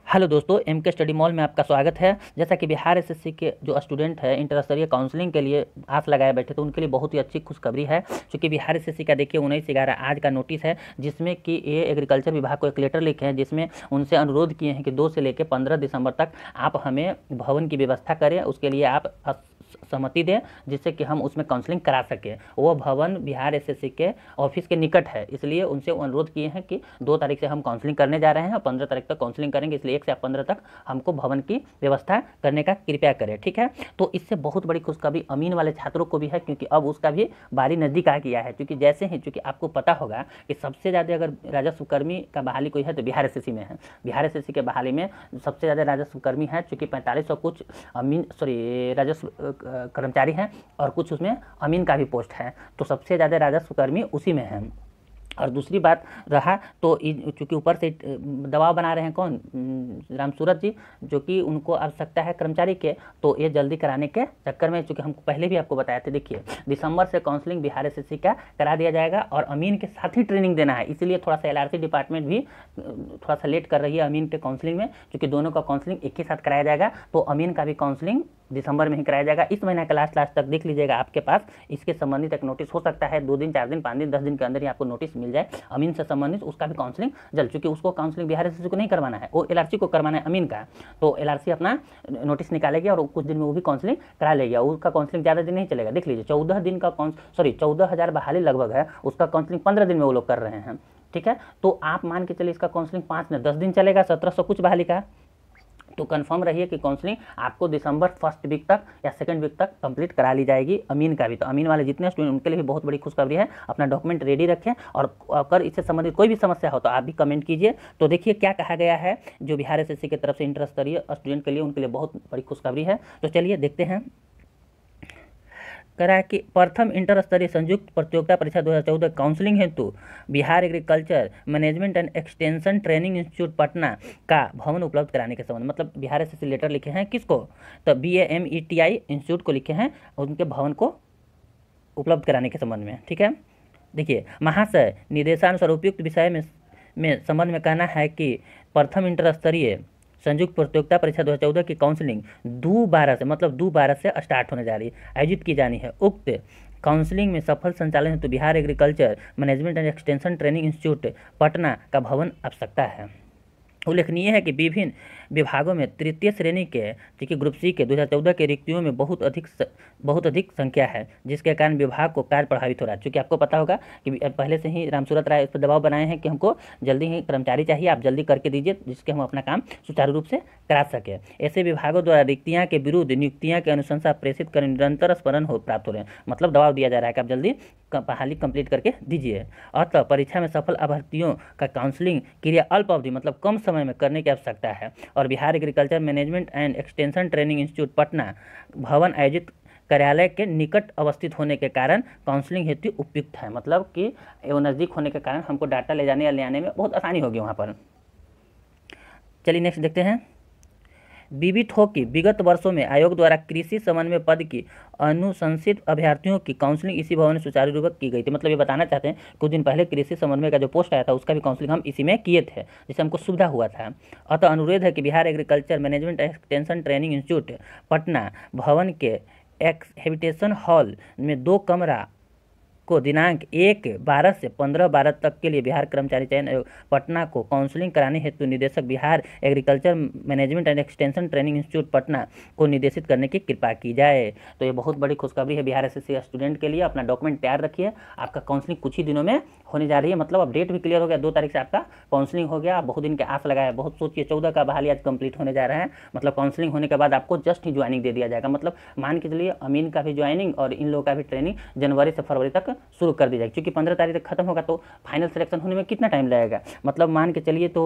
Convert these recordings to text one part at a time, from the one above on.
Hello दोस्तों, M के study mall में आपका स्वागत है। जैसा कि बिहार एसएससी के जो स्टूडेंट है इंटर स्तरीय काउंसलिंग के लिए आस लगाए बैठे, तो उनके लिए बहुत ही अच्छी खुशखबरी है। क्योंकि बिहार एसएससी का देखिए 19/11 आज का नोटिस है, जिसमें कि ये एग्रीकल्चर विभाग को एक लेटर लिखे हैं, जिसमें उनसे अनुरोध किए हैं कि 2 से लेकर 15 दिसंबर तक आप हमें भवन की व्यवस्था करें, उसके लिए आप सहमति दें, जिससे कि हम उसमें काउंसलिंग करा सकें। वो भवन बिहार एसएससी के ऑफिस के निकट है, इसलिए उनसे अनुरोध किए हैं कि 2 तारीख से हम काउंसलिंग करने जा रहे हैं और 15 तारीख तक काउंसलिंग करेंगे, इसलिए 1 से 15 तक हमको भवन की व्यवस्था करने का कृपया करें। ठीक है, तो इससे बहुत बड़ी खुशखबरी अमीन वाले छात्रों को भी है, क्योंकि अब उसका भी बारी नज़दीक आ गया है। क्योंकि जैसे ही, चूँकि आपको पता होगा कि सबसे ज़्यादा अगर राजस्व कर्मी का बहाली कोई है तो बिहार एसएससी में है। बिहार एसएससी के बहाली में सबसे ज़्यादा राजस्व कर्मी है, चूँकि 4500 कुछ राजस्व कर्मचारी हैं और कुछ उसमें अमीन का भी पोस्ट है, तो सबसे ज़्यादा राजस्व कर्मी उसी में है। और दूसरी बात रहा तो चूँकि ऊपर से दबाव बना रहे हैं कौन, रामसूरत जी, जो कि उनको आवश्यकता है कर्मचारी के, तो ये जल्दी कराने के चक्कर में, चूँकि हम पहले भी आपको बताए थे, देखिए दिसंबर से काउंसलिंग बिहार एसएससी का करा दिया जाएगा और अमीन के साथ ही ट्रेनिंग देना है। इसलिए थोड़ा सा एलआरसी डिपार्टमेंट भी थोड़ा सा लेट कर रही है अमीन के काउंसलिंग में, क्योंकि दोनों का काउंसलिंग एक ही साथ कराया जाएगा, तो अमीन का भी काउंसलिंग दिसंबर में ही कराया जाएगा। इस महीने का लास्ट तक देख लीजिएगा, आपके पास इसके संबंधित एक नोटिस हो सकता है 2 दिन, 4 दिन, 5 दिन, 10 दिन के अंदर ही आपको नोटिस मिल जाए अमीन से संबंधित, उसका भी काउंसलिंग जल्द, चूँकि उसको काउंसलिंग बिहार एसएससी को नहीं करवाना है, वो एलआरसी को करवाना है अमीन का, तो एलआरसी अपना नोटिस निकालेगी और कुछ दिन में वो भी काउंसलिंग करा लेगी। उसका काउंसलिंग ज़्यादा दिन नहीं चलेगा, देख लीजिए 14 दिन का 14,000 बहाली लगभग है, उसका काउंसलिंग 15 दिन में वो लोग कर रहे हैं। ठीक है, तो आप मान के चलिए इसका काउंसलिंग 5 ने 10 दिन चलेगा, 1700 कुछ बहाली का, तो कंफर्म रहिए कि काउंसलिंग आपको दिसंबर फर्स्ट वीक तक या सेकंड वीक तक कंप्लीट करा ली जाएगी अमीन का भी। तो अमीन वाले जितने स्टूडेंट उनके लिए भी बहुत बड़ी खुशखबरी है। अपना डॉक्यूमेंट रेडी रखें और अगर इससे संबंधित कोई भी समस्या हो तो आप भी कमेंट कीजिए। तो देखिए क्या कहा गया है, जो बिहार एसएससी की तरफ से इंटर स्तरीय स्टूडेंट के लिए, उनके लिए बहुत बड़ी खुशखबरी है। तो चलिए देखते हैं। कह रहा है कि प्रथम इंटर स्तरीय संयुक्त प्रतियोगिता परीक्षा 2014 काउंसलिंग हेतु Bihar agriculture management and extension training institute Patna का भवन उपलब्ध कराने के संबंध, मतलब बिहार एसएससी लेटर लिखे हैं किसको, तो BAMETI इंस्टीट्यूट को लिखे हैं, उनके भवन को उपलब्ध कराने के संबंध में। ठीक है, देखिए महाशय निर्देशानुसार उपयुक्त विषय में संबंध में कहना है कि प्रथम इंटर स्तरीय संयुक्त प्रतियोगिता परीक्षा 2014 की काउंसलिंग 2/12 से, मतलब 2/12 से स्टार्ट होने जा रही है, आयोजित की जानी है। उक्त काउंसलिंग में सफल संचालन हेतु Bihar agriculture management and extension training institute Patna का भवन आवश्यकता है। उल्लेखनीय है कि विभिन्न विभागों में तृतीय श्रेणी के, क्योंकि ग्रुप सी के 2014 के रिक्तियों में बहुत अधिक संख्या है, जिसके कारण विभाग को कार्य प्रभावित हो रहा है। चूँकि आपको पता होगा कि पहले से ही रामसूरत राय इस पर दबाव बनाए हैं कि हमको जल्दी ही कर्मचारी चाहिए, आप जल्दी करके दीजिए, जिसके हम अपना काम सुचारू रूप से करा सकें। ऐसे विभागों द्वारा रिक्तियाँ के विरुद्ध नियुक्तियाँ की अनुशंसा प्रेषित कर निरंतर स्मरण प्राप्त हो रहे हैं, मतलब दबाव दिया जा रहा है कि आप जल्दी बहाली कंप्लीट करके दीजिए। अतः परीक्षा में सफल अभ्यर्थियों का काउंसलिंग क्रिया अल्प अवधि, मतलब कम समय में करने की आवश्यकता है, और Bihar agriculture management and extension training institute Patna भवन आयोजित कार्यालय के निकट अवस्थित होने के कारण काउंसलिंग हेतु उपयुक्त है, मतलब कि वो नज़दीक होने के कारण हमको डाटा ले जाने या ले आने में बहुत आसानी होगी वहाँ पर। चलिए नेक्स्ट देखते हैं। विदित हो कि विगत वर्षों में आयोग द्वारा कृषि समन्वय पद की अनुशंसित अभ्यर्थियों की काउंसलिंग इसी भवन में सुचारू रूप से की गई थी। मतलब ये बताना चाहते हैं, कुछ दिन पहले कृषि समन्वय का जो पोस्ट आया था उसका भी काउंसलिंग हम इसी में किए थे, जिससे हमको सुविधा हुआ था। अतः अनुरोध है कि Bihar agriculture management extension training institute Patna भवन के हैबिटेशन हॉल में 2 कमरा को दिनांक 1/12 से 15/12 तक के लिए बिहार कर्मचारी चयन आयोग पटना को काउंसलिंग कराने हेतु निदेशक Bihar agriculture management and extension training institute Patna को निर्देशित करने की कृपा की जाए। तो ये बहुत बड़ी खुशखबरी है बिहार एसएससी स्टूडेंट के लिए। अपना डॉक्यूमेंट तैयार रखिए, आपका काउंसलिंग कुछ ही दिनों में होने जा रही है। मतलब अब डेट भी क्लियर हो गया, 2 तारीख से आपका काउंसलिंग हो गया। आप बहुत दिन के आस लगाए, बहुत सोचिए 14 का बहाली आज कंप्लीट होने जा रहा है। मतलब काउंसलिंग होने के बाद आपको जस्ट ही ज्वाइनिंग दे दिया जाएगा। मतलब मान के चलिए अमीन का भी ज्वाइनिंग और इन लोगों का भी ट्रेनिंग जनवरी से फरवरी तक शुरू कर दी जाएगी, क्योंकि 15 तारीख तक खत्म होगा, तो फाइनल सिलेक्शन होने में कितना टाइम लगेगा। मतलब मान के चलिए तो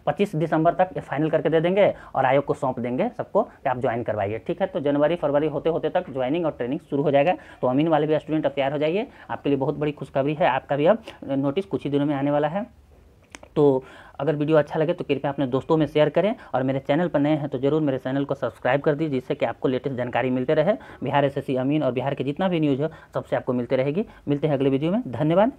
25 दिसंबर तक फाइनल करके दे देंगे और आयोग को सौंप देंगे सबको कि आप ज्वाइन करवाइए। ठीक है, तो जनवरी फरवरी होते होते तक ज्वाइनिंग और ट्रेनिंग शुरू हो जाएगा। तो अमीन वाले भी स्टूडेंट अब तैयार हो जाइए, आपके लिए बहुत बड़ी खुशखबरी है। आपका भी अब नोटिस कुछ ही दिनों में आने वाला है। तो अगर वीडियो अच्छा लगे तो कृपया अपने दोस्तों में शेयर करें, और मेरे चैनल पर नए हैं तो जरूर मेरे चैनल को सब्सक्राइब कर दीजिए, जिससे कि आपको लेटेस्ट जानकारी मिलते रहे। बिहार एसएससी, अमीन और बिहार के जितना भी न्यूज़ हो सबसे आपको मिलते रहेगी। मिलते हैं अगले वीडियो में, धन्यवाद।